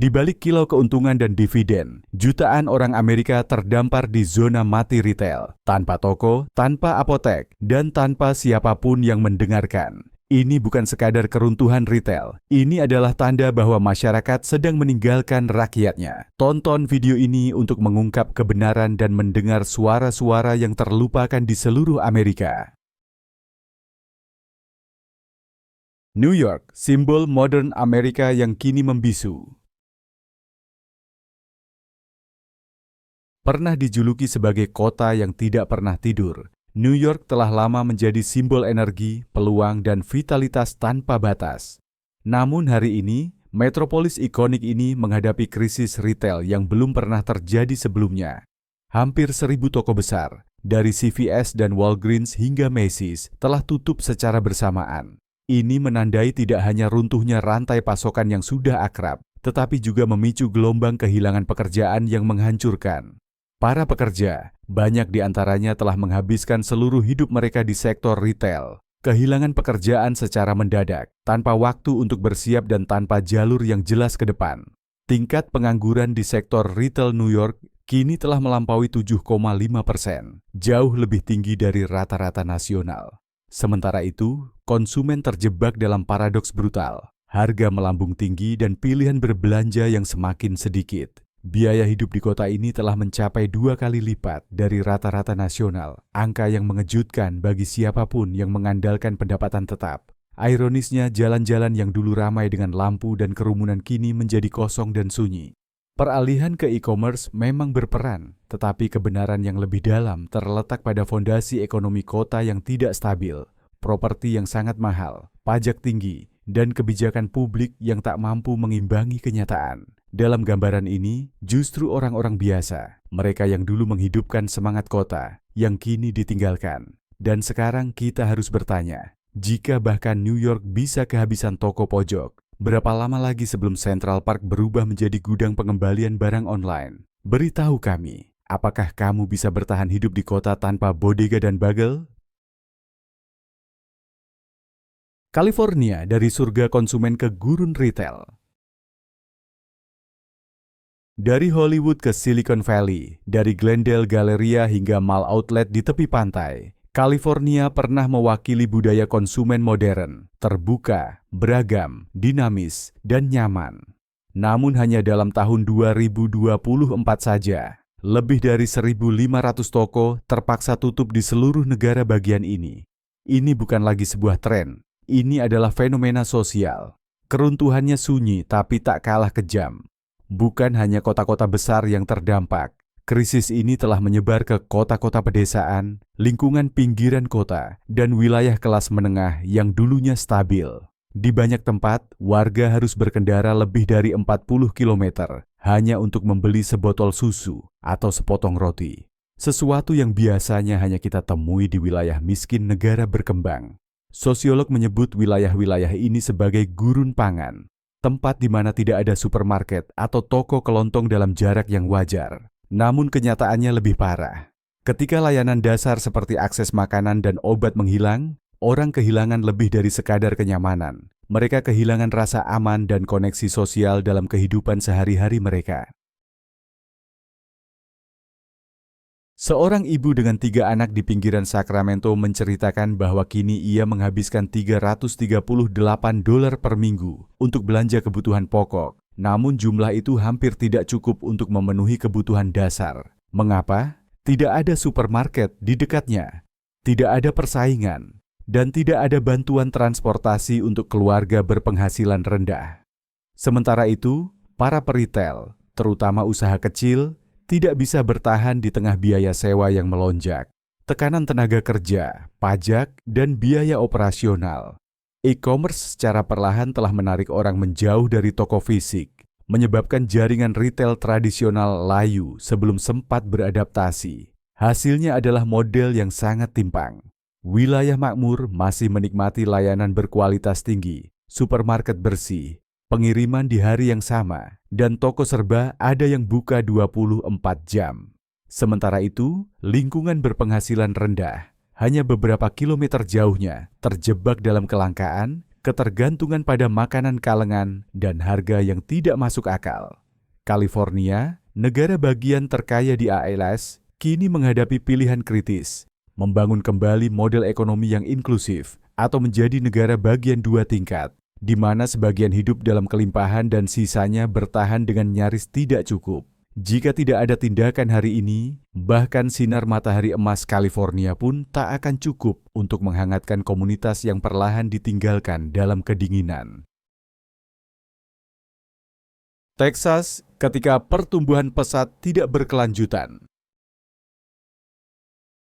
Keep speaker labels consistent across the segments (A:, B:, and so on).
A: Di balik kilau keuntungan dan dividen, jutaan orang Amerika terdampar di zona mati retail, tanpa toko, tanpa apotek, dan tanpa siapapun yang mendengarkan. Ini bukan sekadar keruntuhan retail, ini adalah tanda bahwa masyarakat sedang meninggalkan rakyatnya. Tonton video ini untuk mengungkap kebenaran dan mendengar suara-suara yang terlupakan di seluruh Amerika. New York, simbol modern Amerika yang kini membisu. Pernah dijuluki sebagai kota yang tidak pernah tidur, New York telah lama menjadi simbol energi, peluang, dan vitalitas tanpa batas. Namun hari ini, metropolis ikonik ini menghadapi krisis retail yang belum pernah terjadi sebelumnya. Hampir 1.000 toko besar, dari CVS dan Walgreens hingga Macy's, telah tutup secara bersamaan. Ini menandai tidak hanya runtuhnya rantai pasokan yang sudah akrab, tetapi juga memicu gelombang kehilangan pekerjaan yang menghancurkan. Para pekerja, banyak di antaranya telah menghabiskan seluruh hidup mereka di sektor retail, kehilangan pekerjaan secara mendadak, tanpa waktu untuk bersiap dan tanpa jalur yang jelas ke depan. Tingkat pengangguran di sektor retail New York kini telah melampaui 7,5%, jauh lebih tinggi dari rata-rata nasional. Sementara itu, konsumen terjebak dalam paradoks brutal, harga melambung tinggi dan pilihan berbelanja yang semakin sedikit. Biaya hidup di kota ini telah mencapai 2 kali lipat dari rata-rata nasional, angka yang mengejutkan bagi siapapun yang mengandalkan pendapatan tetap. Ironisnya, jalan-jalan yang dulu ramai dengan lampu dan kerumunan kini menjadi kosong dan sunyi. Peralihan ke e-commerce memang berperan, tetapi kebenaran yang lebih dalam terletak pada fondasi ekonomi kota yang tidak stabil, properti yang sangat mahal, pajak tinggi, dan kebijakan publik yang tak mampu mengimbangi kenyataan. Dalam gambaran ini, justru orang-orang biasa, mereka yang dulu menghidupkan semangat kota, yang kini ditinggalkan. Dan sekarang kita harus bertanya, jika bahkan New York bisa kehabisan toko pojok, berapa lama lagi sebelum Central Park berubah menjadi gudang pengembalian barang online? Beritahu kami, apakah kamu bisa bertahan hidup di kota tanpa bodega dan bagel? California, dari surga konsumen ke gurun retail. Dari Hollywood ke Silicon Valley, dari Glendale Galleria hingga mall outlet di tepi pantai, California pernah mewakili budaya konsumen modern, terbuka, beragam, dinamis, dan nyaman. Namun hanya dalam tahun 2024 saja, lebih dari 1.500 toko terpaksa tutup di seluruh negara bagian ini. Ini bukan lagi sebuah tren, ini adalah fenomena sosial. Keruntuhannya sunyi tapi tak kalah kejam. Bukan hanya kota-kota besar yang terdampak, krisis ini telah menyebar ke kota-kota pedesaan, lingkungan pinggiran kota, dan wilayah kelas menengah yang dulunya stabil. Di banyak tempat, warga harus berkendara lebih dari 40 km hanya untuk membeli sebotol susu atau sepotong roti. Sesuatu yang biasanya hanya kita temui di wilayah miskin negara berkembang. Sosiolog menyebut wilayah-wilayah ini sebagai gurun pangan, tempat di mana tidak ada supermarket atau toko kelontong dalam jarak yang wajar. Namun kenyataannya lebih parah. Ketika layanan dasar seperti akses makanan dan obat menghilang, orang kehilangan lebih dari sekadar kenyamanan. Mereka kehilangan rasa aman dan koneksi sosial dalam kehidupan sehari-hari mereka. Seorang ibu dengan 3 anak di pinggiran Sacramento menceritakan bahwa kini ia menghabiskan $338 per minggu untuk belanja kebutuhan pokok. Namun jumlah itu hampir tidak cukup untuk memenuhi kebutuhan dasar. Mengapa? Tidak ada supermarket di dekatnya, tidak ada persaingan, dan tidak ada bantuan transportasi untuk keluarga berpenghasilan rendah. Sementara itu, para peritel, terutama usaha kecil, tidak bisa bertahan di tengah biaya sewa yang melonjak, tekanan tenaga kerja, pajak, dan biaya operasional. E-commerce secara perlahan telah menarik orang menjauh dari toko fisik, menyebabkan jaringan retail tradisional layu sebelum sempat beradaptasi. Hasilnya adalah model yang sangat timpang. Wilayah makmur masih menikmati layanan berkualitas tinggi, supermarket bersih, pengiriman di hari yang sama, dan toko serba ada yang buka 24 jam. Sementara itu, lingkungan berpenghasilan rendah, hanya beberapa kilometer jauhnya, terjebak dalam kelangkaan, ketergantungan pada makanan kalengan, dan harga yang tidak masuk akal. California, negara bagian terkaya di ALS, kini menghadapi pilihan kritis, membangun kembali model ekonomi yang inklusif atau menjadi negara bagian dua tingkat, di mana sebagian hidup dalam kelimpahan dan sisanya bertahan dengan nyaris tidak cukup. Jika tidak ada tindakan hari ini, bahkan sinar matahari emas California pun tak akan cukup untuk menghangatkan komunitas yang perlahan ditinggalkan dalam kedinginan. Texas ketika pertumbuhan pesat tidak berkelanjutan.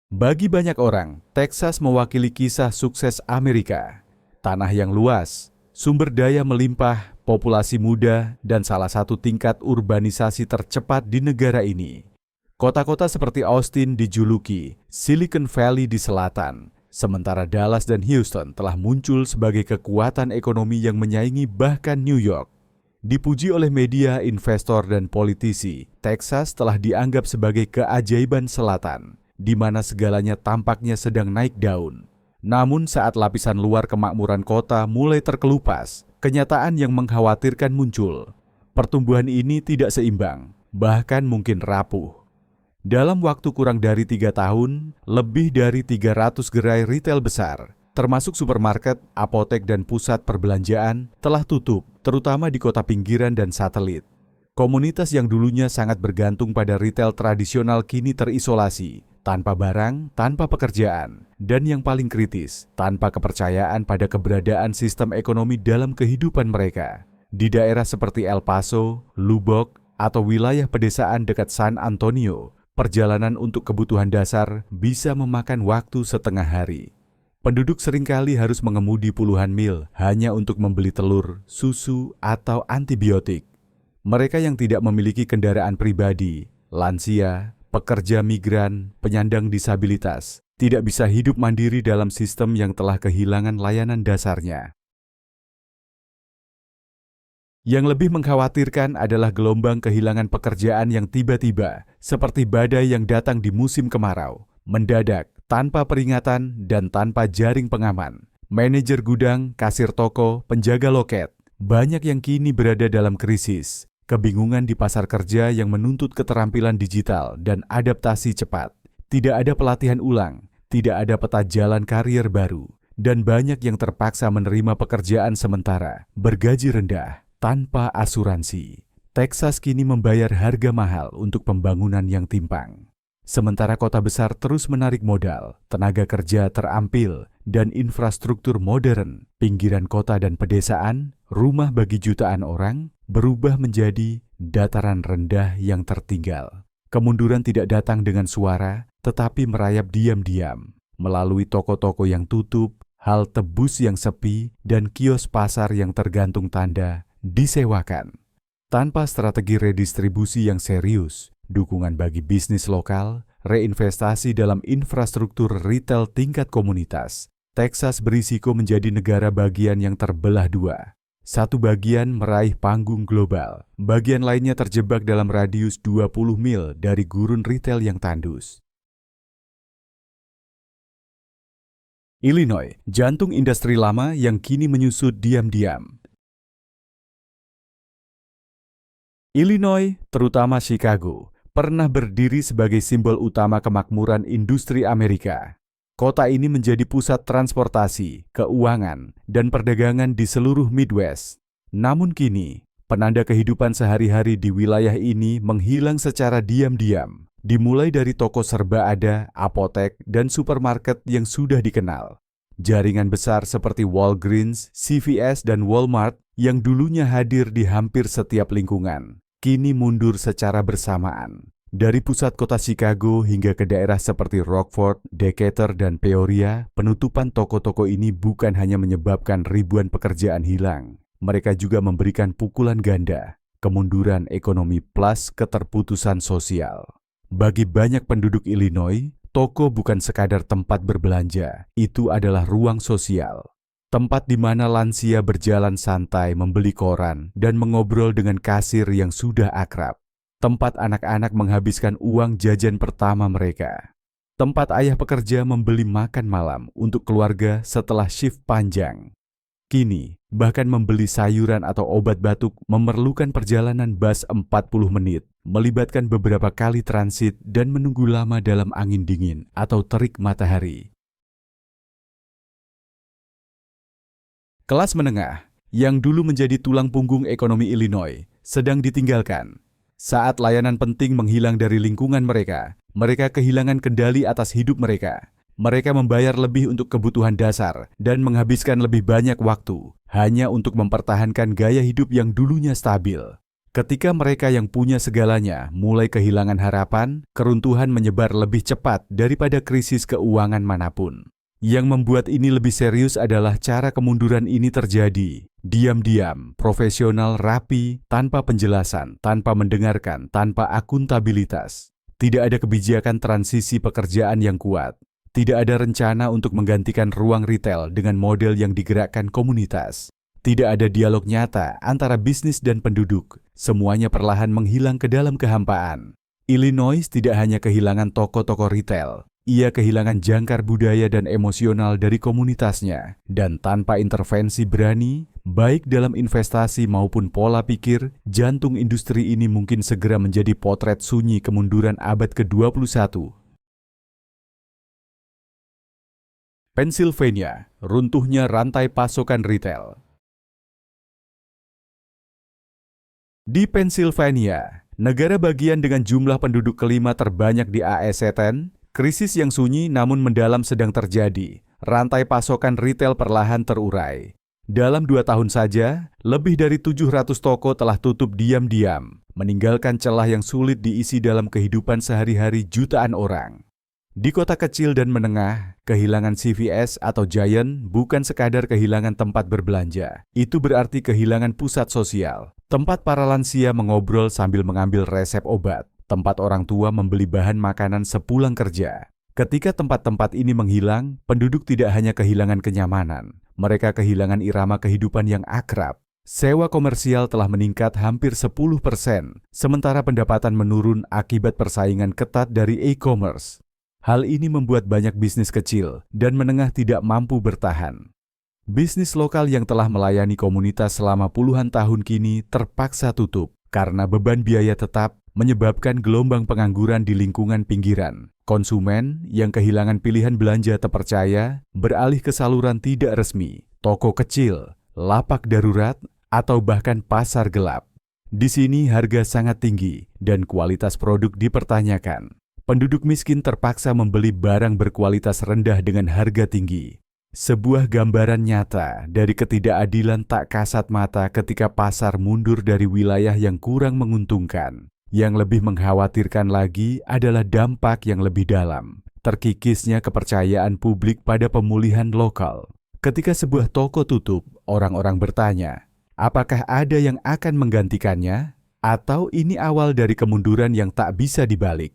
A: Bagi banyak orang, Texas mewakili kisah sukses Amerika. Tanah yang luas, sumber daya melimpah, populasi muda, dan salah satu tingkat urbanisasi tercepat di negara ini. Kota-kota seperti Austin dijuluki Silicon Valley di selatan, sementara Dallas dan Houston telah muncul sebagai kekuatan ekonomi yang menyaingi bahkan New York. Dipuji oleh media, investor, dan politisi, Texas telah dianggap sebagai keajaiban selatan, di mana segalanya tampaknya sedang naik daun. Namun saat lapisan luar kemakmuran kota mulai terkelupas, kenyataan yang mengkhawatirkan muncul. Pertumbuhan ini tidak seimbang, bahkan mungkin rapuh. Dalam waktu kurang dari 3 tahun, lebih dari 300 gerai retail besar, termasuk supermarket, apotek, dan pusat perbelanjaan, telah tutup, terutama di kota pinggiran dan satelit. Komunitas yang dulunya sangat bergantung pada retail tradisional kini terisolasi, tanpa barang, tanpa pekerjaan, dan yang paling kritis, tanpa kepercayaan pada keberadaan sistem ekonomi dalam kehidupan mereka. Di daerah seperti El Paso, Lubbock, atau wilayah pedesaan dekat San Antonio, perjalanan untuk kebutuhan dasar bisa memakan waktu setengah hari. Penduduk seringkali harus mengemudi puluhan mil hanya untuk membeli telur, susu, atau antibiotik. Mereka yang tidak memiliki kendaraan pribadi, lansia, pekerja migran, penyandang disabilitas, tidak bisa hidup mandiri dalam sistem yang telah kehilangan layanan dasarnya. Yang lebih mengkhawatirkan adalah gelombang kehilangan pekerjaan yang tiba-tiba, seperti badai yang datang di musim kemarau, mendadak, tanpa peringatan dan tanpa jaring pengaman. Manajer gudang, kasir toko, penjaga loket, banyak yang kini berada dalam krisis. Kebingungan di pasar kerja yang menuntut keterampilan digital dan adaptasi cepat. Tidak ada pelatihan ulang, tidak ada peta jalan karier baru, dan banyak yang terpaksa menerima pekerjaan sementara, bergaji rendah, tanpa asuransi. Texas kini membayar harga mahal untuk pembangunan yang timpang. Sementara kota besar terus menarik modal, tenaga kerja terampil, dan infrastruktur modern, pinggiran kota dan pedesaan, rumah bagi jutaan orang, berubah menjadi dataran rendah yang tertinggal. Kemunduran tidak datang dengan suara, tetapi merayap diam-diam, melalui toko-toko yang tutup, halte bus yang sepi, dan kios pasar yang tergantung tanda disewakan. Tanpa strategi redistribusi yang serius, dukungan bagi bisnis lokal, reinvestasi dalam infrastruktur retail tingkat komunitas, Texas berisiko menjadi negara bagian yang terbelah dua. Satu bagian meraih panggung global, bagian lainnya terjebak dalam radius 20 mil dari gurun retail yang tandus. Illinois, jantung industri lama yang kini menyusut diam-diam. Illinois, terutama Chicago, pernah berdiri sebagai simbol utama kemakmuran industri Amerika. Kota ini menjadi pusat transportasi, keuangan, dan perdagangan di seluruh Midwest. Namun kini, penanda kehidupan sehari-hari di wilayah ini menghilang secara diam-diam, dimulai dari toko serba ada, apotek, dan supermarket yang sudah dikenal. Jaringan besar seperti Walgreens, CVS, dan Walmart yang dulunya hadir di hampir setiap lingkungan, kini mundur secara bersamaan. Dari pusat kota Chicago hingga ke daerah seperti Rockford, Decatur, dan Peoria, penutupan toko-toko ini bukan hanya menyebabkan ribuan pekerjaan hilang. Mereka juga memberikan pukulan ganda, kemunduran ekonomi plus keterputusan sosial. Bagi banyak penduduk Illinois, toko bukan sekadar tempat berbelanja, itu adalah ruang sosial. Tempat di mana lansia berjalan santai membeli koran dan mengobrol dengan kasir yang sudah akrab. Tempat anak-anak menghabiskan uang jajan pertama mereka. Tempat ayah pekerja membeli makan malam untuk keluarga setelah shift panjang. Kini, bahkan membeli sayuran atau obat batuk memerlukan perjalanan bus 40 menit, melibatkan beberapa kali transit dan menunggu lama dalam angin dingin atau terik matahari. Kelas menengah, yang dulu menjadi tulang punggung ekonomi Illinois, sedang ditinggalkan. Saat layanan penting menghilang dari lingkungan mereka, mereka kehilangan kendali atas hidup mereka. Mereka membayar lebih untuk kebutuhan dasar dan menghabiskan lebih banyak waktu hanya untuk mempertahankan gaya hidup yang dulunya stabil. Ketika mereka yang punya segalanya mulai kehilangan harapan, keruntuhan menyebar lebih cepat daripada krisis keuangan manapun. Yang membuat ini lebih serius adalah cara kemunduran ini terjadi. Diam-diam, profesional, rapi, tanpa penjelasan, tanpa mendengarkan, tanpa akuntabilitas. Tidak ada kebijakan transisi pekerjaan yang kuat. Tidak ada rencana untuk menggantikan ruang retail dengan model yang digerakkan komunitas. Tidak ada dialog nyata antara bisnis dan penduduk. Semuanya perlahan menghilang ke dalam kehampaan. Illinois tidak hanya kehilangan toko-toko retail. Ia kehilangan jangkar budaya dan emosional dari komunitasnya. Dan tanpa intervensi berani, baik dalam investasi maupun pola pikir, jantung industri ini mungkin segera menjadi potret sunyi kemunduran abad ke-21. Pennsylvania, runtuhnya rantai pasokan retail. Di Pennsylvania, negara bagian dengan jumlah penduduk kelima terbanyak di AS, krisis yang sunyi namun mendalam sedang terjadi. Rantai pasokan retail perlahan terurai. Dalam 2 tahun saja, lebih dari 700 toko telah tutup diam-diam, meninggalkan celah yang sulit diisi dalam kehidupan sehari-hari jutaan orang. Di kota kecil dan menengah, kehilangan CVS atau Giant bukan sekadar kehilangan tempat berbelanja. Itu berarti kehilangan pusat sosial, tempat para lansia mengobrol sambil mengambil resep obat, tempat orang tua membeli bahan makanan sepulang kerja. Ketika tempat-tempat ini menghilang, penduduk tidak hanya kehilangan kenyamanan, mereka kehilangan irama kehidupan yang akrab. Sewa komersial telah meningkat hampir 10%, sementara pendapatan menurun akibat persaingan ketat dari e-commerce. Hal ini membuat banyak bisnis kecil dan menengah tidak mampu bertahan. Bisnis lokal yang telah melayani komunitas selama puluhan tahun kini terpaksa tutup karena beban biaya tetap menyebabkan gelombang pengangguran di lingkungan pinggiran. Konsumen yang kehilangan pilihan belanja terpercaya beralih ke saluran tidak resmi, toko kecil, lapak darurat, atau bahkan pasar gelap. Di sini harga sangat tinggi dan kualitas produk dipertanyakan. Penduduk miskin terpaksa membeli barang berkualitas rendah dengan harga tinggi. Sebuah gambaran nyata dari ketidakadilan tak kasat mata ketika pasar mundur dari wilayah yang kurang menguntungkan. Yang lebih mengkhawatirkan lagi adalah dampak yang lebih dalam, terkikisnya kepercayaan publik pada pemulihan lokal. Ketika sebuah toko tutup, orang-orang bertanya, apakah ada yang akan menggantikannya? Atau ini awal dari kemunduran yang tak bisa dibalik?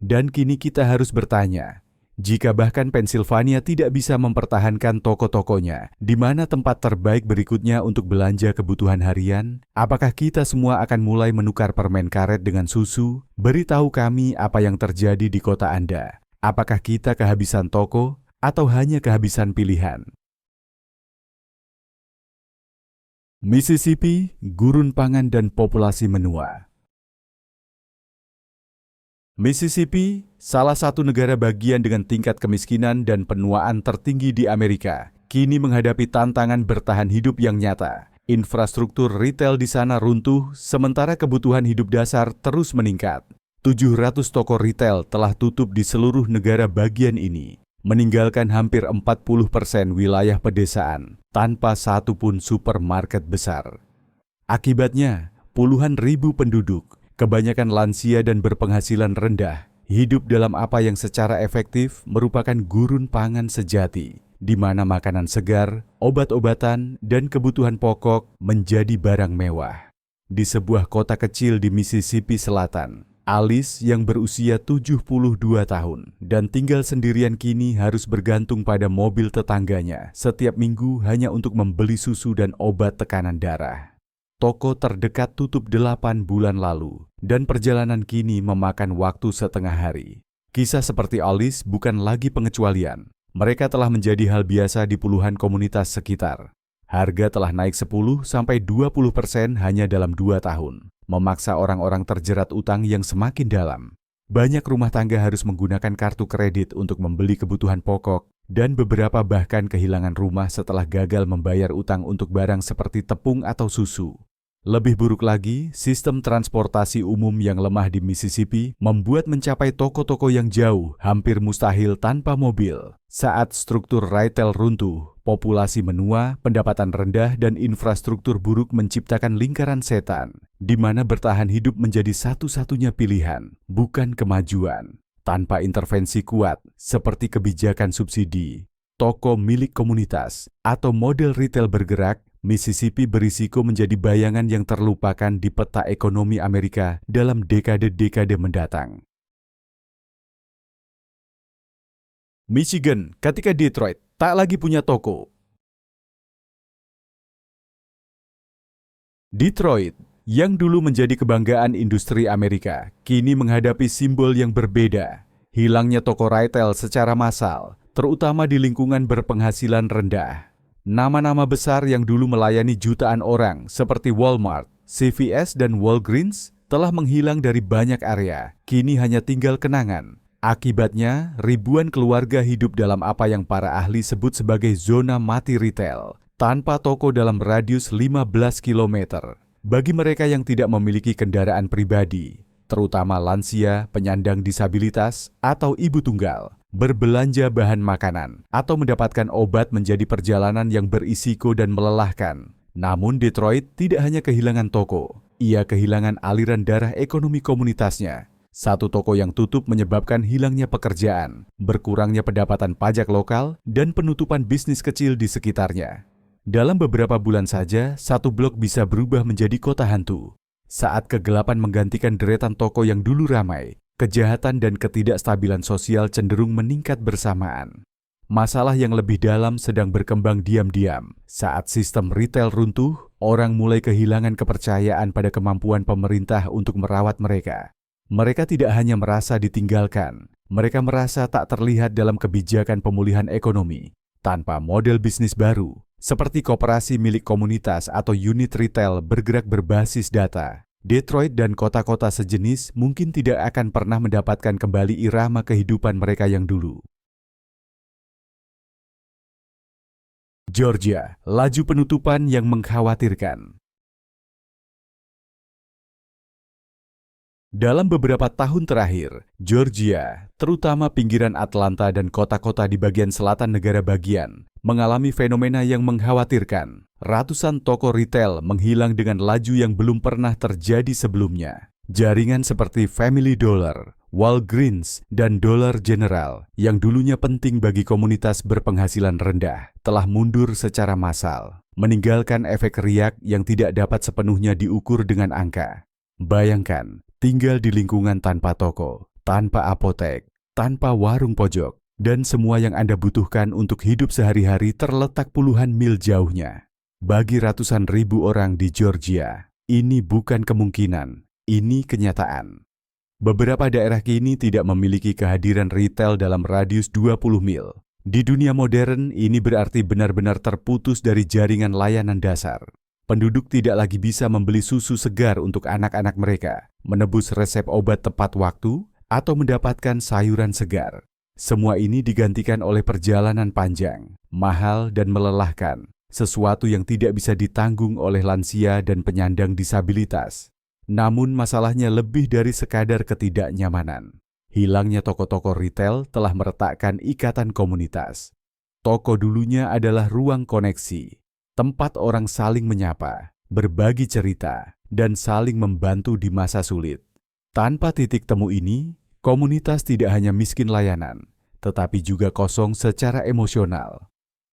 A: Dan kini kita harus bertanya, jika bahkan Pennsylvania tidak bisa mempertahankan toko-tokonya, di mana tempat terbaik berikutnya untuk belanja kebutuhan harian, apakah kita semua akan mulai menukar permen karet dengan susu? Beritahu kami apa yang terjadi di kota Anda. Apakah kita kehabisan toko atau hanya kehabisan pilihan? Mississippi, gurun pangan dan populasi menua. Mississippi, salah satu negara bagian dengan tingkat kemiskinan dan penuaan tertinggi di Amerika, kini menghadapi tantangan bertahan hidup yang nyata. Infrastruktur retail di sana runtuh, sementara kebutuhan hidup dasar terus meningkat. 700 toko retail telah tutup di seluruh negara bagian ini, meninggalkan hampir 40% wilayah pedesaan, tanpa satupun supermarket besar. Akibatnya, puluhan ribu penduduk, kebanyakan lansia dan berpenghasilan rendah, hidup dalam apa yang secara efektif merupakan gurun pangan sejati, di mana makanan segar, obat-obatan, dan kebutuhan pokok menjadi barang mewah. Di sebuah kota kecil di Mississippi Selatan, Alice yang berusia 72 tahun dan tinggal sendirian kini harus bergantung pada mobil tetangganya setiap minggu hanya untuk membeli susu dan obat tekanan darah. Toko terdekat tutup 8 bulan lalu, dan perjalanan kini memakan waktu setengah hari. Kisah seperti Alice bukan lagi pengecualian. Mereka telah menjadi hal biasa di puluhan komunitas sekitar. Harga telah naik 10–20% hanya dalam 2 tahun, memaksa orang-orang terjerat utang yang semakin dalam. Banyak rumah tangga harus menggunakan kartu kredit untuk membeli kebutuhan pokok, dan beberapa bahkan kehilangan rumah setelah gagal membayar utang untuk barang seperti tepung atau susu. Lebih buruk lagi, sistem transportasi umum yang lemah di Mississippi membuat mencapai toko-toko yang jauh hampir mustahil tanpa mobil. Saat struktur retail runtuh, populasi menua, pendapatan rendah, dan infrastruktur buruk menciptakan lingkaran setan, di mana bertahan hidup menjadi satu-satunya pilihan, bukan kemajuan. Tanpa intervensi kuat, seperti kebijakan subsidi, toko milik komunitas, atau model retail bergerak, Mississippi berisiko menjadi bayangan yang terlupakan di peta ekonomi Amerika dalam dekade-dekade mendatang. Michigan, ketika Detroit tak lagi punya toko. Detroit, yang dulu menjadi kebanggaan industri Amerika, kini menghadapi simbol yang berbeda. Hilangnya toko retail secara massal, terutama di lingkungan berpenghasilan rendah. Nama-nama besar yang dulu melayani jutaan orang seperti Walmart, CVS, dan Walgreens telah menghilang dari banyak area, kini hanya tinggal kenangan. Akibatnya, ribuan keluarga hidup dalam apa yang para ahli sebut sebagai zona mati retail, tanpa toko dalam radius 15 km. Bagi mereka yang tidak memiliki kendaraan pribadi, terutama lansia, penyandang disabilitas, atau ibu tunggal, berbelanja bahan makanan atau mendapatkan obat menjadi perjalanan yang berisiko dan melelahkan. Namun Detroit tidak hanya kehilangan toko, ia kehilangan aliran darah ekonomi komunitasnya. Satu toko yang tutup menyebabkan hilangnya pekerjaan, berkurangnya pendapatan pajak lokal, dan penutupan bisnis kecil di sekitarnya. Dalam beberapa bulan saja, satu blok bisa berubah menjadi kota hantu. Saat kegelapan menggantikan deretan toko yang dulu ramai, kejahatan dan ketidakstabilan sosial cenderung meningkat bersamaan. Masalah yang lebih dalam sedang berkembang diam-diam. Saat sistem retail runtuh, orang mulai kehilangan kepercayaan pada kemampuan pemerintah untuk merawat mereka. Mereka tidak hanya merasa ditinggalkan, mereka merasa tak terlihat dalam kebijakan pemulihan ekonomi. Tanpa model bisnis baru, seperti koperasi milik komunitas atau unit retail bergerak berbasis data, Detroit dan kota-kota sejenis mungkin tidak akan pernah mendapatkan kembali irama kehidupan mereka yang dulu. Georgia, laju penutupan yang mengkhawatirkan. Dalam beberapa tahun terakhir, Georgia, terutama pinggiran Atlanta dan kota-kota di bagian selatan negara bagian, mengalami fenomena yang mengkhawatirkan. Ratusan toko retail menghilang dengan laju yang belum pernah terjadi sebelumnya. Jaringan seperti Family Dollar, Walgreens, dan Dollar General yang dulunya penting bagi komunitas berpenghasilan rendah telah mundur secara massal, meninggalkan efek riak yang tidak dapat sepenuhnya diukur dengan angka. Bayangkan, tinggal di lingkungan tanpa toko, tanpa apotek, tanpa warung pojok, dan semua yang Anda butuhkan untuk hidup sehari-hari terletak puluhan mil jauhnya. Bagi ratusan ribu orang di Georgia, ini bukan kemungkinan, ini kenyataan. Beberapa daerah kini tidak memiliki kehadiran retail dalam radius 20 mil. Di dunia modern, ini berarti benar-benar terputus dari jaringan layanan dasar. Penduduk tidak lagi bisa membeli susu segar untuk anak-anak mereka, menebus resep obat tepat waktu, atau mendapatkan sayuran segar. Semua ini digantikan oleh perjalanan panjang, mahal, dan melelahkan. Sesuatu yang tidak bisa ditanggung oleh lansia dan penyandang disabilitas. Namun masalahnya lebih dari sekadar ketidaknyamanan. Hilangnya toko-toko retail telah meretakkan ikatan komunitas. Toko dulunya adalah ruang koneksi, tempat orang saling menyapa, berbagi cerita, dan saling membantu di masa sulit. Tanpa titik temu ini, komunitas tidak hanya miskin layanan, tetapi juga kosong secara emosional.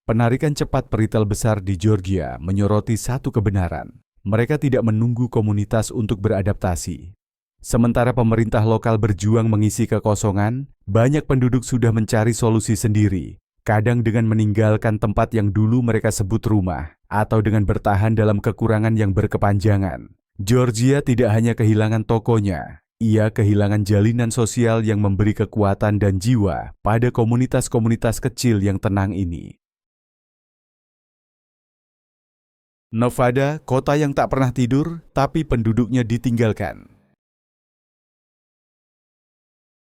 A: Penarikan cepat peritel besar di Georgia menyoroti satu kebenaran. Mereka tidak menunggu komunitas untuk beradaptasi. Sementara pemerintah lokal berjuang mengisi kekosongan, banyak penduduk sudah mencari solusi sendiri, kadang dengan meninggalkan tempat yang dulu mereka sebut rumah, atau dengan bertahan dalam kekurangan yang berkepanjangan. Georgia tidak hanya kehilangan tokonya, ia kehilangan jalinan sosial yang memberi kekuatan dan jiwa pada komunitas-komunitas kecil yang tenang ini. Nevada, kota yang tak pernah tidur, tapi penduduknya ditinggalkan.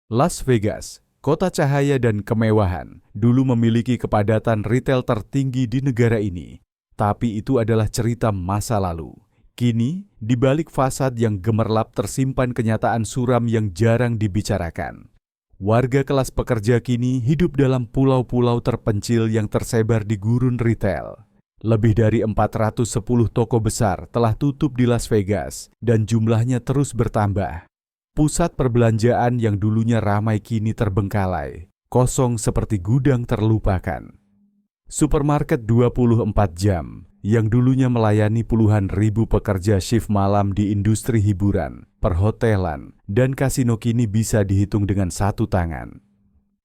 A: Las Vegas, kota cahaya dan kemewahan, dulu memiliki kepadatan retail tertinggi di negara ini. Tapi itu adalah cerita masa lalu. Kini, di balik fasad yang gemerlap tersimpan kenyataan suram yang jarang dibicarakan. Warga kelas pekerja kini hidup dalam pulau-pulau terpencil yang tersebar di gurun retail. Lebih dari 410 toko besar telah tutup di Las Vegas dan jumlahnya terus bertambah. Pusat perbelanjaan yang dulunya ramai kini terbengkalai, kosong seperti gudang terlupakan. Supermarket 24 jam yang dulunya melayani puluhan ribu pekerja shift malam di industri hiburan, perhotelan, dan kasino kini bisa dihitung dengan satu tangan.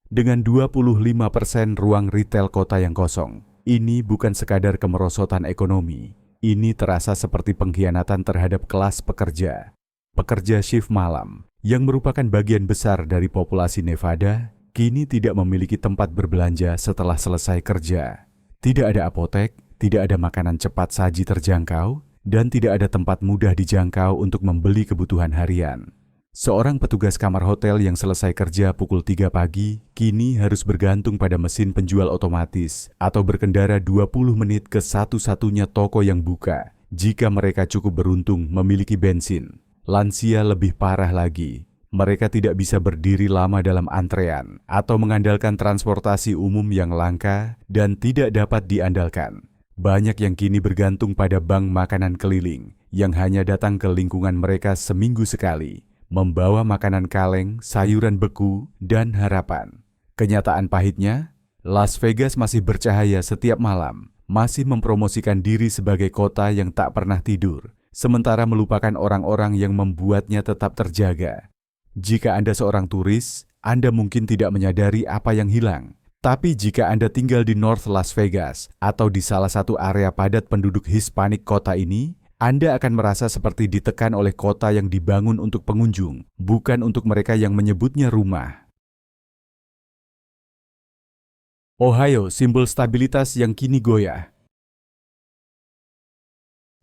A: Dengan 25% ruang retail kota yang kosong, ini bukan sekadar kemerosotan ekonomi. Ini terasa seperti pengkhianatan terhadap kelas pekerja. Pekerja shift malam, yang merupakan bagian besar dari populasi Nevada, kini tidak memiliki tempat berbelanja setelah selesai kerja. Tidak ada apotek, tidak ada makanan cepat saji terjangkau, dan tidak ada tempat mudah dijangkau untuk membeli kebutuhan harian. Seorang petugas kamar hotel yang selesai kerja pukul 3 pagi, kini harus bergantung pada mesin penjual otomatis atau berkendara 20 menit ke satu-satunya toko yang buka, jika mereka cukup beruntung memiliki bensin. Lansia lebih parah lagi, mereka tidak bisa berdiri lama dalam antrean atau mengandalkan transportasi umum yang langka dan tidak dapat diandalkan. Banyak yang kini bergantung pada bank makanan keliling yang hanya datang ke lingkungan mereka seminggu sekali, membawa makanan kaleng, sayuran beku, dan harapan. Kenyataan pahitnya, Las Vegas masih bercahaya setiap malam, masih mempromosikan diri sebagai kota yang tak pernah tidur, sementara melupakan orang-orang yang membuatnya tetap terjaga. Jika Anda seorang turis, Anda mungkin tidak menyadari apa yang hilang. Tapi jika Anda tinggal di North Las Vegas atau di salah satu area padat penduduk Hispanik kota ini, Anda akan merasa seperti ditekan oleh kota yang dibangun untuk pengunjung, bukan untuk mereka yang menyebutnya rumah. Ohio, simbol stabilitas yang kini goyah.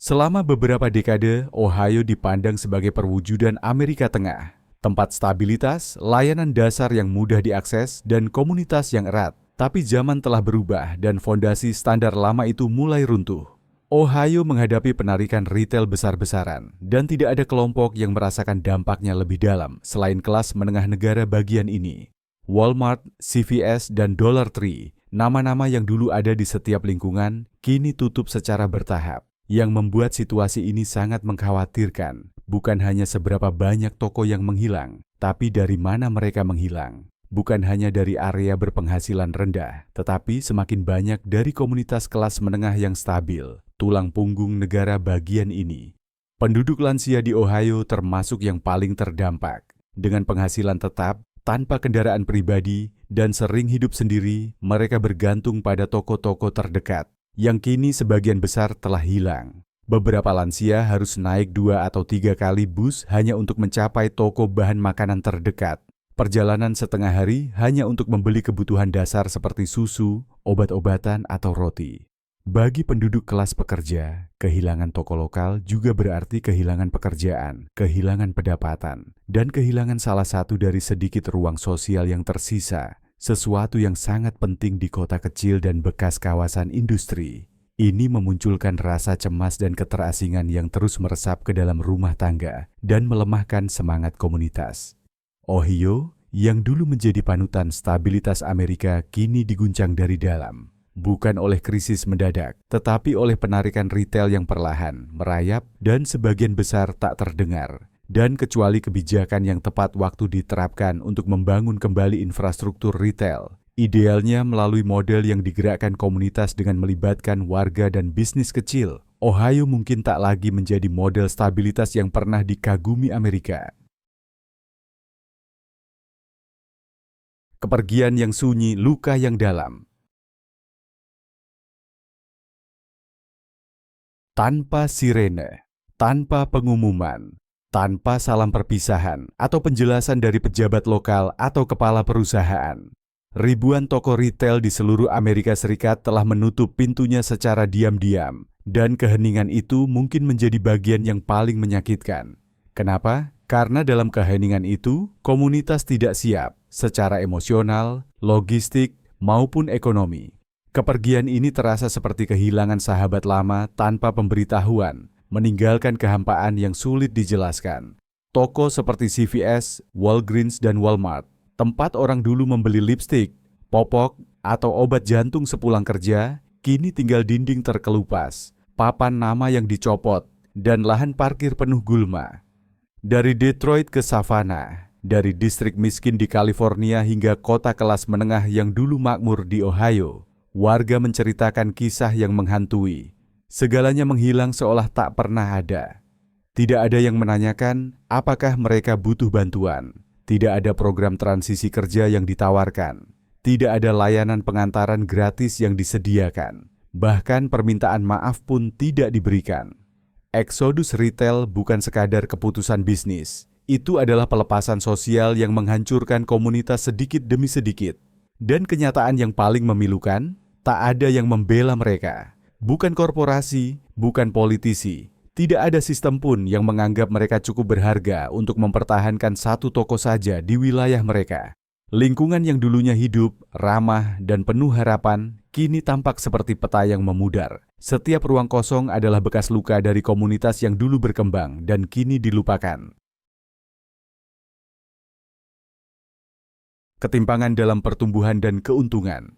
A: Selama beberapa dekade, Ohio dipandang sebagai perwujudan Amerika Tengah. Tempat stabilitas, layanan dasar yang mudah diakses, dan komunitas yang erat. Tapi zaman telah berubah dan fondasi standar lama itu mulai runtuh. Ohio menghadapi penarikan retail besar-besaran dan tidak ada kelompok yang merasakan dampaknya lebih dalam selain kelas menengah negara bagian ini. Walmart, CVS, dan Dollar Tree, nama-nama yang dulu ada di setiap lingkungan, kini tutup secara bertahap. Yang membuat situasi ini sangat mengkhawatirkan, bukan hanya seberapa banyak toko yang menghilang, tapi dari mana mereka menghilang. Bukan hanya dari area berpenghasilan rendah, tetapi semakin banyak dari komunitas kelas menengah yang stabil, tulang punggung negara bagian ini. Penduduk lansia di Ohio termasuk yang paling terdampak. Dengan penghasilan tetap, tanpa kendaraan pribadi, dan sering hidup sendiri, mereka bergantung pada toko-toko terdekat, yang kini sebagian besar telah hilang. Beberapa lansia harus naik 2 atau 3 kali bus hanya untuk mencapai toko bahan makanan terdekat. Perjalanan setengah hari hanya untuk membeli kebutuhan dasar seperti susu, obat-obatan, atau roti. Bagi penduduk kelas pekerja, kehilangan toko lokal juga berarti kehilangan pekerjaan, kehilangan pendapatan, dan kehilangan salah satu dari sedikit ruang sosial yang tersisa, sesuatu yang sangat penting di kota kecil dan bekas kawasan industri. Ini memunculkan rasa cemas dan keterasingan yang terus meresap ke dalam rumah tangga dan melemahkan semangat komunitas. Ohio, yang dulu menjadi panutan stabilitas Amerika, kini diguncang dari dalam. Bukan oleh krisis mendadak, tetapi oleh penarikan retail yang perlahan, merayap, dan sebagian besar tak terdengar. Dan kecuali kebijakan yang tepat waktu diterapkan untuk membangun kembali infrastruktur retail, idealnya melalui model yang digerakkan komunitas dengan melibatkan warga dan bisnis kecil, Ohio mungkin tak lagi menjadi model stabilitas yang pernah dikagumi Amerika. Kepergian yang sunyi, luka yang dalam. Tanpa sirene, tanpa pengumuman, tanpa salam perpisahan atau penjelasan dari pejabat lokal atau kepala perusahaan, ribuan toko retail di seluruh Amerika Serikat telah menutup pintunya secara diam-diam Dan keheningan itu mungkin menjadi bagian yang paling menyakitkan. Kenapa? Karena dalam keheningan itu, komunitas tidak siap secara emosional, logistik, maupun ekonomi. Kepergian ini terasa seperti kehilangan sahabat lama tanpa pemberitahuan, meninggalkan kehampaan yang sulit dijelaskan. Toko seperti CVS, Walgreens, dan Walmart, tempat orang dulu membeli lipstik, popok, atau obat jantung sepulang kerja, kini tinggal dinding terkelupas, papan nama yang dicopot, dan lahan parkir penuh gulma. Dari Detroit ke Savannah, dari distrik miskin di California hingga kota kelas menengah yang dulu makmur di Ohio, warga menceritakan kisah yang menghantui. Segalanya menghilang seolah tak pernah ada. Tidak ada yang menanyakan apakah mereka butuh bantuan. Tidak ada program transisi kerja yang ditawarkan. Tidak ada layanan pengantaran gratis yang disediakan. Bahkan permintaan maaf pun tidak diberikan. Eksodus retail bukan sekadar keputusan bisnis. Itu adalah pelepasan sosial yang menghancurkan komunitas sedikit demi sedikit. Dan kenyataan yang paling memilukan, tak ada yang membela mereka. Bukan korporasi, bukan politisi. Tidak ada sistem pun yang menganggap mereka cukup berharga untuk mempertahankan satu toko saja di wilayah mereka. Lingkungan yang dulunya hidup, ramah, dan penuh harapan, kini tampak seperti peta yang memudar. Setiap ruang kosong adalah bekas luka dari komunitas yang dulu berkembang dan kini dilupakan. Ketimpangan dalam pertumbuhan dan keuntungan.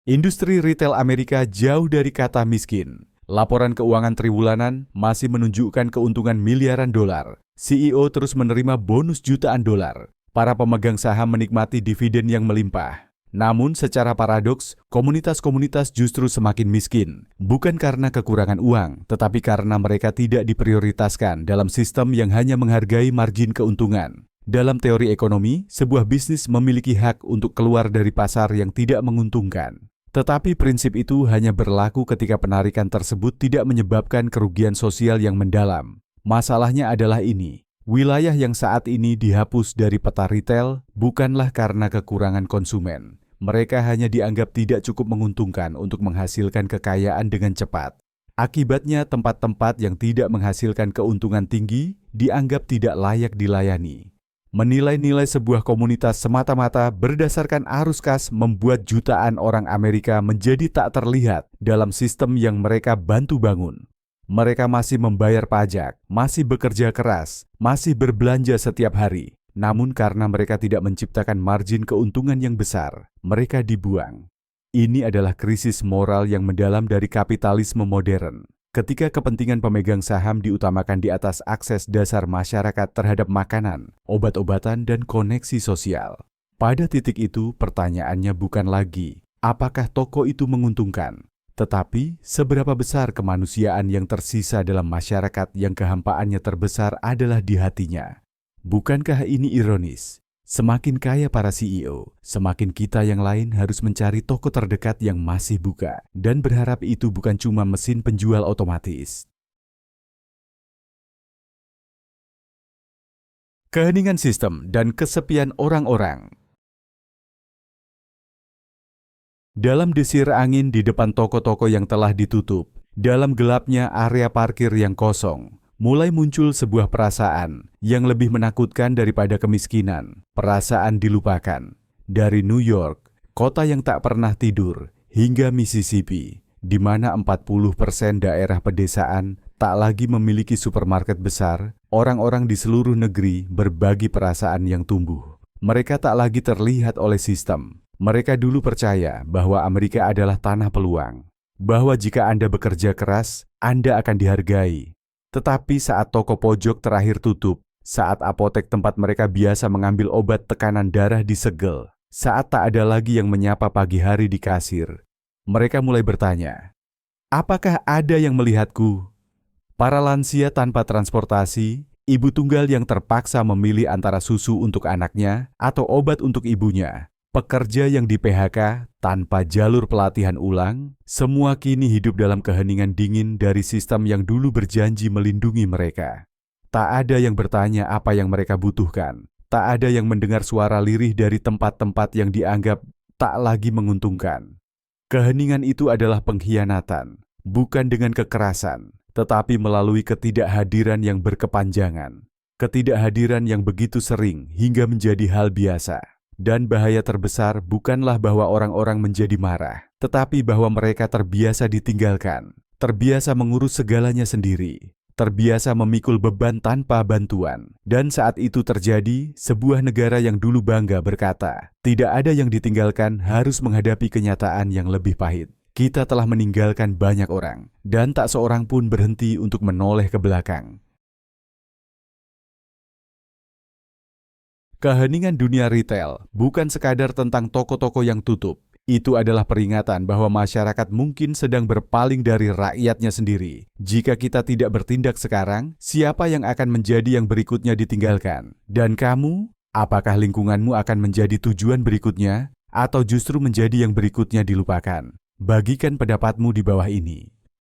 A: Industri retail Amerika jauh dari kata miskin. Laporan keuangan triwulanan masih menunjukkan keuntungan miliaran dolar. CEO terus menerima bonus jutaan dolar. Para pemegang saham menikmati dividen yang melimpah. Namun secara paradoks, komunitas-komunitas justru semakin miskin. Bukan karena kekurangan uang, tetapi karena mereka tidak diprioritaskan dalam sistem yang hanya menghargai margin keuntungan. Dalam teori ekonomi, sebuah bisnis memiliki hak untuk keluar dari pasar yang tidak menguntungkan. Tetapi prinsip itu hanya berlaku ketika penarikan tersebut tidak menyebabkan kerugian sosial yang mendalam. Masalahnya adalah ini, wilayah yang saat ini dihapus dari peta retail bukanlah karena kekurangan konsumen. Mereka hanya dianggap tidak cukup menguntungkan untuk menghasilkan kekayaan dengan cepat. Akibatnya tempat-tempat yang tidak menghasilkan keuntungan tinggi dianggap tidak layak dilayani. Menilai-nilai sebuah komunitas semata-mata berdasarkan arus kas membuat jutaan orang Amerika menjadi tak terlihat dalam sistem yang mereka bantu bangun. Mereka masih membayar pajak, masih bekerja keras, masih berbelanja setiap hari. Namun karena mereka tidak menciptakan margin keuntungan yang besar, mereka dibuang. Ini adalah krisis moral yang mendalam dari kapitalisme modern. Ketika kepentingan pemegang saham diutamakan di atas akses dasar masyarakat terhadap makanan, obat-obatan, dan koneksi sosial. Pada titik itu, pertanyaannya bukan lagi, apakah toko itu menguntungkan? Tetapi, seberapa besar kemanusiaan yang tersisa dalam masyarakat yang kehampaannya terbesar adalah di hatinya? Bukankah ini ironis? Semakin kaya para CEO, semakin kita yang lain harus mencari toko terdekat yang masih buka dan berharap itu bukan cuma mesin penjual otomatis. Keheningan sistem dan kesepian orang-orang. Dalam desir angin di depan toko-toko yang telah ditutup, dalam gelapnya area parkir yang kosong, mulai muncul sebuah perasaan yang lebih menakutkan daripada kemiskinan, perasaan dilupakan. Dari New York, kota yang tak pernah tidur, hingga Mississippi, di mana 40% daerah pedesaan tak lagi memiliki supermarket besar, orang-orang di seluruh negeri berbagi perasaan yang tumbuh. Mereka tak lagi terlihat oleh sistem. Mereka dulu percaya bahwa Amerika adalah tanah peluang, bahwa jika Anda bekerja keras, Anda akan dihargai. Tetapi saat toko pojok terakhir tutup, saat apotek tempat mereka biasa mengambil obat tekanan darah disegel, saat tak ada lagi yang menyapa pagi hari di kasir, mereka mulai bertanya, apakah ada yang melihatku? Para lansia tanpa transportasi, ibu tunggal yang terpaksa memilih antara susu untuk anaknya atau obat untuk ibunya, pekerja yang di-PHK tanpa jalur pelatihan ulang, semua kini hidup dalam keheningan dingin dari sistem yang dulu berjanji melindungi mereka. Tak ada yang bertanya apa yang mereka butuhkan. Tak ada yang mendengar suara lirih dari tempat-tempat yang dianggap tak lagi menguntungkan. Keheningan itu adalah pengkhianatan, bukan dengan kekerasan, tetapi melalui ketidakhadiran yang berkepanjangan. Ketidakhadiran yang begitu sering hingga menjadi hal biasa. Dan bahaya terbesar bukanlah bahwa orang-orang menjadi marah, tetapi bahwa mereka terbiasa ditinggalkan, terbiasa mengurus segalanya sendiri, terbiasa memikul beban tanpa bantuan. Dan saat itu terjadi, sebuah negara yang dulu bangga berkata, "Tidak ada yang ditinggalkan," harus menghadapi kenyataan yang lebih pahit. Kita telah meninggalkan banyak orang, dan tak seorang pun berhenti untuk menoleh ke belakang. Keheningan dunia retail bukan sekadar tentang toko-toko yang tutup. Itu adalah peringatan bahwa masyarakat mungkin sedang berpaling dari rakyatnya sendiri. Jika kita tidak bertindak sekarang, siapa yang akan menjadi yang berikutnya ditinggalkan? Dan kamu, apakah lingkunganmu akan menjadi tujuan berikutnya, atau justru menjadi yang berikutnya dilupakan? Bagikan pendapatmu di bawah ini.